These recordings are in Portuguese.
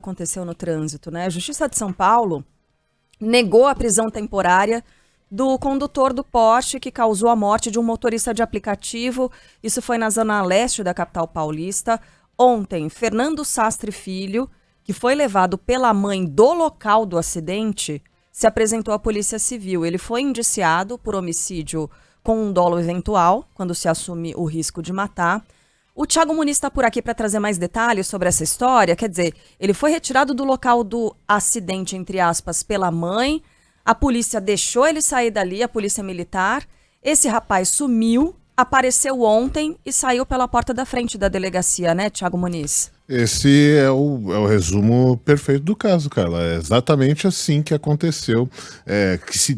Aconteceu no trânsito, né? A Justiça de São Paulo negou a prisão temporária do condutor do Porsche que causou a morte de um motorista de aplicativo. Isso foi na zona leste da capital paulista. Ontem, Fernando Sastre Filho, que foi levado pela mãe do local do acidente, se apresentou à Polícia Civil. Ele foi indiciado por homicídio com um dolo eventual, quando se assume o risco de matar. O Thiago Muniz está por aqui para trazer mais detalhes sobre essa história. Quer dizer, ele foi retirado do local do acidente, entre aspas, pela mãe. A polícia deixou ele sair dali, a polícia militar. Esse rapaz sumiu, apareceu ontem e saiu pela porta da frente da delegacia, né, Thiago Muniz? Esse é o resumo perfeito do caso, Carla. É exatamente assim que aconteceu, que se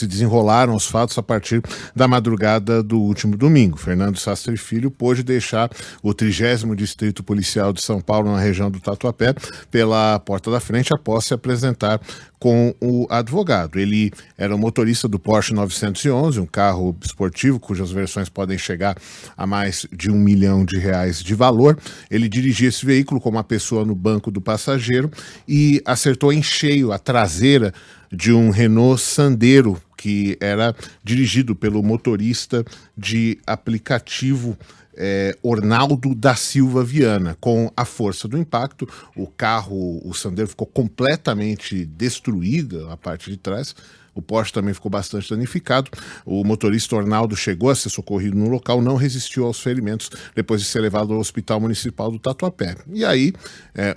desenrolaram os fatos a partir da madrugada do último domingo. Fernando Sastre Filho pôde deixar o 30º Distrito Policial de São Paulo, na região do Tatuapé, pela porta da frente após se apresentar com o advogado. Ele era o motorista do Porsche 911, um carro esportivo cujas versões podem chegar a mais de R$1 milhão de valor. Ele dirigia esse veículo com uma pessoa no banco do passageiro e acertou em cheio a traseira de um Renault Sandero que era dirigido pelo motorista de aplicativo Ornaldo da Silva Viana. Com a força do impacto, o Sandero ficou completamente destruído, a parte de trás. O Porsche também ficou bastante danificado. O motorista Ornaldo chegou a ser socorrido no local, não resistiu aos ferimentos depois de ser levado ao Hospital Municipal do Tatuapé. E aí,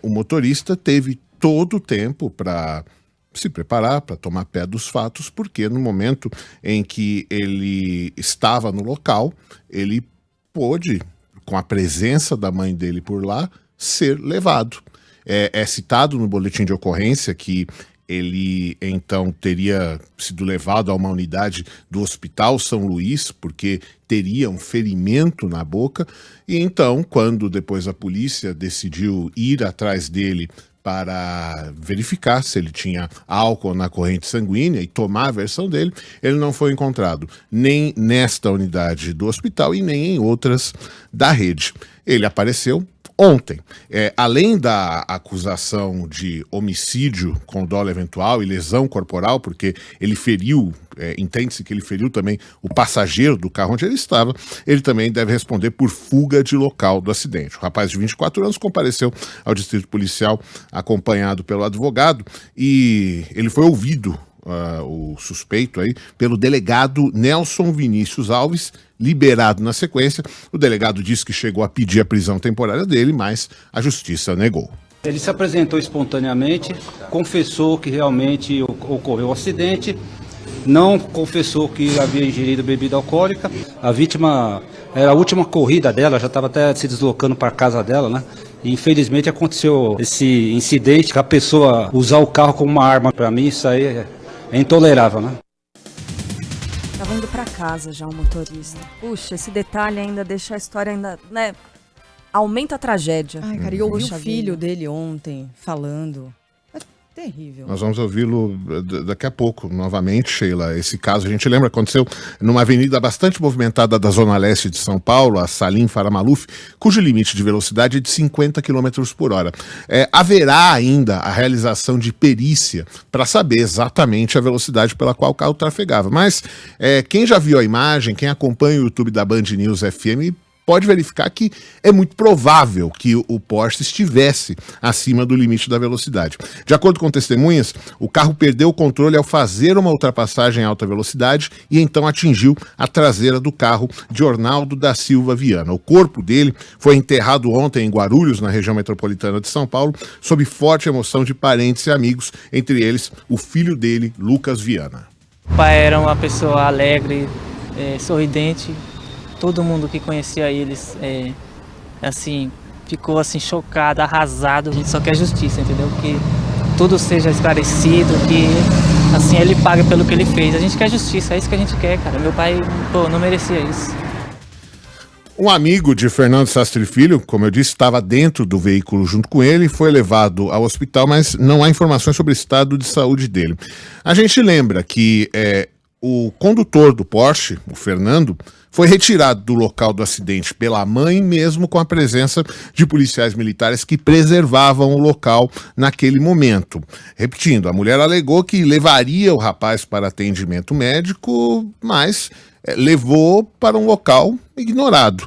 o motorista teve todo o tempo para se preparar, para tomar pé dos fatos, porque no momento em que ele estava no local, ele pôde, com a presença da mãe dele por lá, ser levado. É citado no boletim de ocorrência que ele, então, teria sido levado a uma unidade do Hospital São Luís, porque teria um ferimento na boca, e então, quando depois a polícia decidiu ir atrás dele para verificar se ele tinha álcool na corrente sanguínea e tomar a versão dele, ele não foi encontrado nem nesta unidade do hospital e nem em outras da rede. Ele apareceu ontem. Além da acusação de homicídio com dolo eventual e lesão corporal, porque ele feriu, entende-se que ele feriu também o passageiro do carro onde ele estava, ele também deve responder por fuga de local do acidente. O rapaz de 24 anos compareceu ao distrito policial acompanhado pelo advogado e ele foi ouvido, o suspeito aí, pelo delegado Nelson Vinícius Alves, liberado na sequência. O delegado disse que chegou a pedir a prisão temporária dele, mas a justiça negou. Ele se apresentou espontaneamente, confessou que realmente ocorreu o acidente, não confessou que havia ingerido bebida alcoólica. A vítima, era a última corrida dela, já estava até se deslocando para a casa dela, né? E infelizmente aconteceu esse incidente, que a pessoa usar o carro como uma arma. Para mim isso aí é intolerável, né? Tava indo pra casa já o motorista. Puxa, esse detalhe ainda deixa a história ainda, né? Aumenta a tragédia. Ai, cara, e eu ouvi o filho dele ontem falando. É terrível. Nós vamos ouvi-lo daqui a pouco, novamente, Sheila. Esse caso, a gente lembra, aconteceu numa avenida bastante movimentada da zona leste de São Paulo, a Salim Faramaluf, cujo limite de velocidade é de 50 km por hora. Haverá ainda a realização de perícia para saber exatamente a velocidade pela qual o carro trafegava. Mas quem já viu a imagem, quem acompanha o YouTube da Band News FM, pode verificar que é muito provável que o Porsche estivesse acima do limite da velocidade. De acordo com testemunhas, o carro perdeu o controle ao fazer uma ultrapassagem em alta velocidade e então atingiu a traseira do carro de Ornaldo da Silva Viana. O corpo dele foi enterrado ontem em Guarulhos, na região metropolitana de São Paulo, sob forte emoção de parentes e amigos, entre eles o filho dele, Lucas Viana. O pai era uma pessoa alegre, sorridente. Todo mundo que conhecia eles, assim, ficou assim chocado, arrasado. A gente só quer justiça, entendeu? Que tudo seja esclarecido, que assim ele pague pelo que ele fez. A gente quer justiça, é isso que a gente quer, cara. Meu pai, não merecia isso. Um amigo de Fernando Sastre Filho, como eu disse, estava dentro do veículo junto com ele, foi levado ao hospital, mas não há informações sobre o estado de saúde dele. A gente lembra que o condutor do Porsche, o Fernando, foi retirado do local do acidente pela mãe, mesmo com a presença de policiais militares que preservavam o local naquele momento. Repetindo, a mulher alegou que levaria o rapaz para atendimento médico, mas levou para um local ignorado,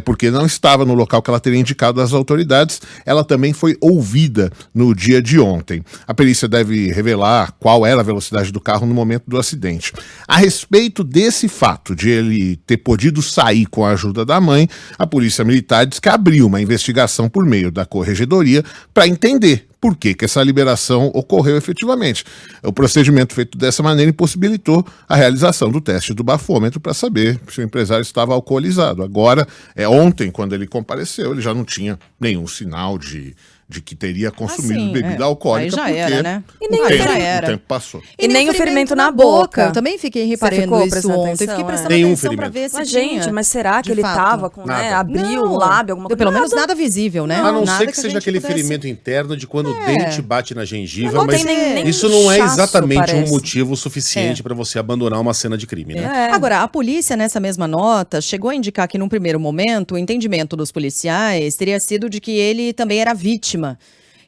porque não estava no local que ela teria indicado às autoridades. Ela também foi ouvida no dia de ontem. A perícia deve revelar qual era a velocidade do carro no momento do acidente. A respeito desse fato de ele ter podido sair com a ajuda da mãe, a Polícia Militar diz que abriu uma investigação por meio da Corregedoria para entender por que essa liberação ocorreu efetivamente. O procedimento feito dessa maneira impossibilitou a realização do teste do bafômetro para saber se o empresário estava alcoolizado. Agora, ontem, quando ele compareceu, ele já não tinha nenhum sinal de que teria consumido bebida alcoólica. Aí já era, né? E nem o tempo passou. E nem o ferimento na boca. Eu também fiquei reparando isso ontem. Fiquei prestando atenção pra ver se mas, tinha. gente, mas será que ele tava com, abriu o lábio, alguma coisa? Pelo menos nada visível, né? A não Nada ser que seja aquele pudesse... ferimento interno de quando o dente bate na gengiva, Não mas tem nem isso não é inchaço, exatamente parece. um motivo suficiente para você abandonar uma cena de crime, né? Agora, a polícia, nessa mesma nota, chegou a indicar que, num primeiro momento, o entendimento dos policiais teria sido de que ele também era vítima,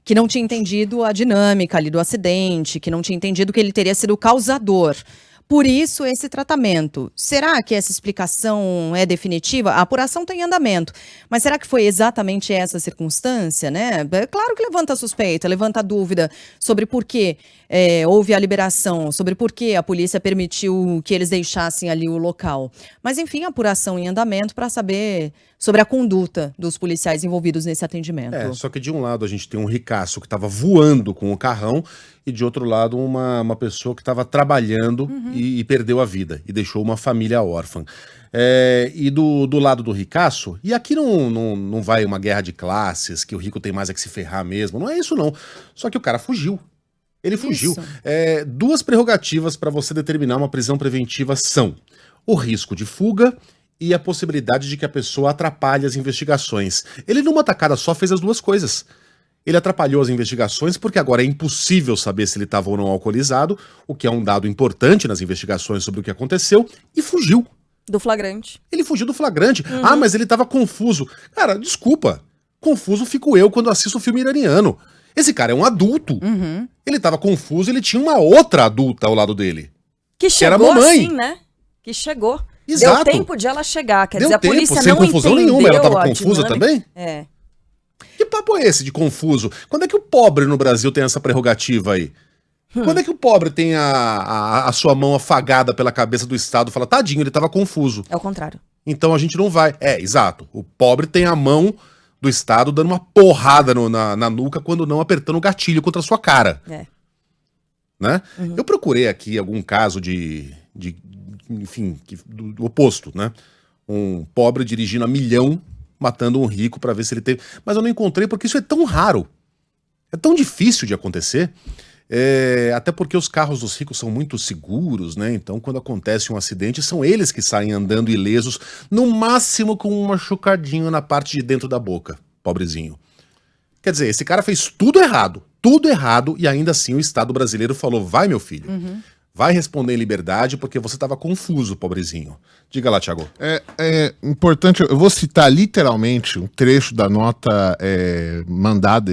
que não tinha entendido a dinâmica ali do acidente, que não tinha entendido que ele teria sido o causador. Por isso, esse tratamento. Será que essa explicação é definitiva? A apuração está em andamento. Mas será que foi exatamente essa circunstância, né? É claro que levanta suspeita, levanta dúvida sobre por que houve a liberação, sobre por que a polícia permitiu que eles deixassem ali o local. Mas, enfim, apuração em andamento para saber sobre a conduta dos policiais envolvidos nesse atendimento. Só que de um lado a gente tem um ricaço que estava voando com o carrão e de outro lado uma pessoa que estava trabalhando e perdeu a vida e deixou uma família órfã. E do lado do ricaço, e aqui não vai uma guerra de classes, que o rico tem mais é que se ferrar mesmo, não é isso não. Só que o cara fugiu. Ele fugiu. Duas prerrogativas para você determinar uma prisão preventiva são o risco de fuga e a possibilidade de que a pessoa atrapalhe as investigações. Ele numa tacada só fez as duas coisas. Ele atrapalhou as investigações porque agora é impossível saber se ele estava ou não alcoolizado, o que é um dado importante nas investigações sobre o que aconteceu, e fugiu. Do flagrante. Ele fugiu do flagrante. Ah, mas ele estava confuso. Cara, desculpa. Confuso fico eu quando assisto o filme iraniano. Esse cara é um adulto. Ele estava confuso, ele tinha uma outra adulta ao lado dele. Que chegou era a mamãe. assim, né? Que chegou. Exato. Deu tempo de ela chegar. Quer Deu dizer, a tempo, polícia sem não confusão entendeu nenhuma. Ela estava a confusa dinâmica. também? Que papo é esse de confuso? Quando é que o pobre no Brasil tem essa prerrogativa aí? Quando é que o pobre tem a sua mão afagada pela cabeça do Estado e fala, tadinho, ele estava confuso? É o contrário. Então a gente não vai. Exato. O pobre tem a mão do Estado dando uma porrada na nuca, quando não apertando o gatilho contra a sua cara. Né? Eu procurei aqui algum caso enfim, do oposto, né? Um pobre dirigindo a milhão, matando um rico para ver se ele teve... Mas eu não encontrei porque isso é tão raro. É tão difícil de acontecer. Até porque os carros dos ricos são muito seguros, né? Então, quando acontece um acidente, são eles que saem andando ilesos, no máximo com um machucadinho na parte de dentro da boca. Pobrezinho. Quer dizer, esse cara fez tudo errado, e ainda assim o Estado brasileiro falou, vai meu filho, vai responder em liberdade porque você estava confuso, pobrezinho. Diga lá, Thiago. É importante, eu vou citar literalmente um trecho da nota mandada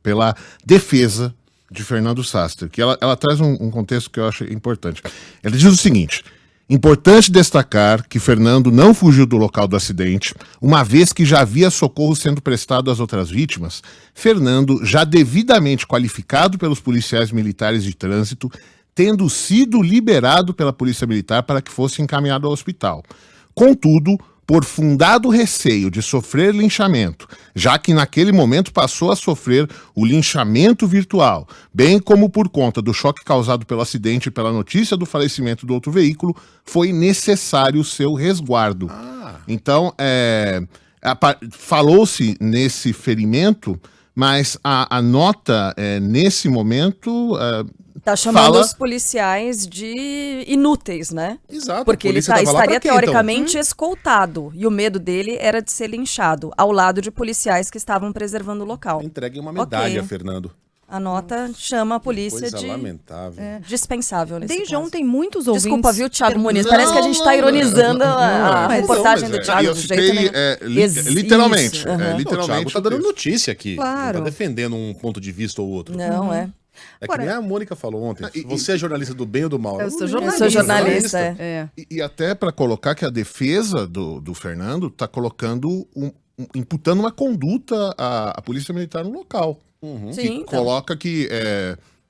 pela defesa de Fernando Sastre, que ela traz um contexto que eu acho importante. Ela diz o seguinte: importante destacar que Fernando não fugiu do local do acidente, uma vez que já havia socorro sendo prestado às outras vítimas. Fernando, já devidamente qualificado pelos policiais militares de trânsito, tendo sido liberado pela Polícia Militar para que fosse encaminhado ao hospital. Contudo, por fundado receio de sofrer linchamento, já que naquele momento passou a sofrer o linchamento virtual, bem como por conta do choque causado pelo acidente e pela notícia do falecimento do outro veículo, foi necessário o seu resguardo. Então, falou-se nesse ferimento, mas a nota, nesse momento... Tá chamando os policiais de inúteis, né? Exato. Porque ele estaria teoricamente escoltado. E o medo dele era de ser linchado, ao lado de policiais que estavam preservando o local. Entregue uma medalha, Ok. Fernando. A nota chama a polícia Coisa de lamentável. dispensável nesse Desde caso. ontem, muitos ouvintes... Desculpa, viu, Thiago Muniz? Não, Parece que a gente está ironizando a não, reportagem mas do Thiago eu do citei, jeito nenhum. literalmente. Isso, aham. O Literalmente. Thiago tá dando notícia aqui. Claro. Não tá defendendo um ponto de vista ou outro. Não, é. É que nem a Mônica falou ontem. Você é jornalista do bem ou do mal? Eu sou Eu jornalista. sou jornalista, é. E até para colocar que a defesa do Fernando está colocando, imputando uma conduta à polícia militar no local. Sim, Que então. coloca que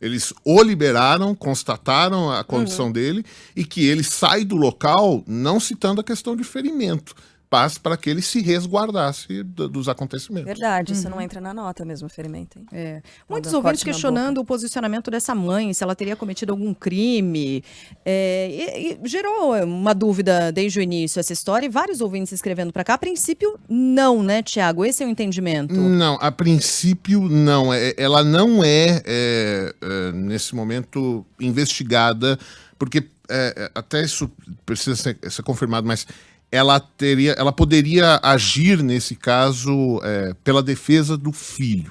eles o liberaram, constataram a condição dele e que ele sai do local não citando a questão de ferimento, mas para que ele se resguardasse dos acontecimentos. Verdade, isso não entra na nota mesmo, ferimento. Hein? É. Não Muitos dá ouvintes corte na questionando o posicionamento dessa mãe, se ela teria cometido algum crime. E gerou uma dúvida desde o início essa história, e vários ouvintes escrevendo para cá. A princípio, não, né, Tiago? Esse é o entendimento. Não, a princípio não. Ela não é, nesse momento, investigada, porque até isso precisa ser confirmado, mas ela poderia agir, nesse caso, pela defesa do filho.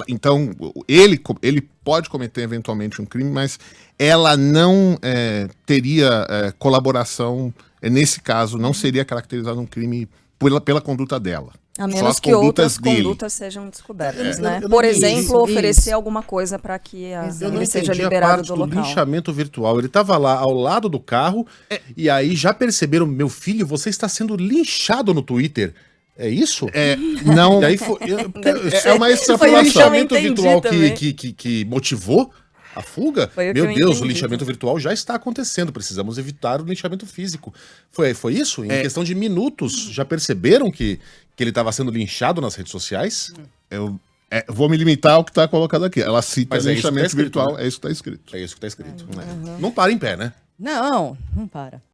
Então, ele pode cometer eventualmente um crime, mas ela não teria colaboração, nesse caso, não seria caracterizado um crime pela conduta dela. A Só menos as que outras condutas dele. condutas sejam descobertas, eu né? não Por entendi exemplo, isso. oferecer alguma coisa para que Eu não ele seja entendi a liberado parte do do local. linchamento virtual. Ele tava lá ao lado do carro e aí já perceberam, meu filho, você está sendo linchado no Twitter. É isso? Não. E aí é uma Foi o extrapolação. que eu Linchamento entendi virtual também. que motivou a fuga? Foi o que Meu eu Deus, o entendi. linchamento virtual já está acontecendo. Precisamos evitar o linchamento físico. Foi isso? Em questão de minutos, já perceberam que ele estava sendo linchado nas redes sociais? Eu vou me limitar ao que está colocado aqui. Ela cita Mas é isso que tá linchamento escrito, virtual, né? é isso que está escrito. É isso que está escrito. Não para em pé, né? Não para.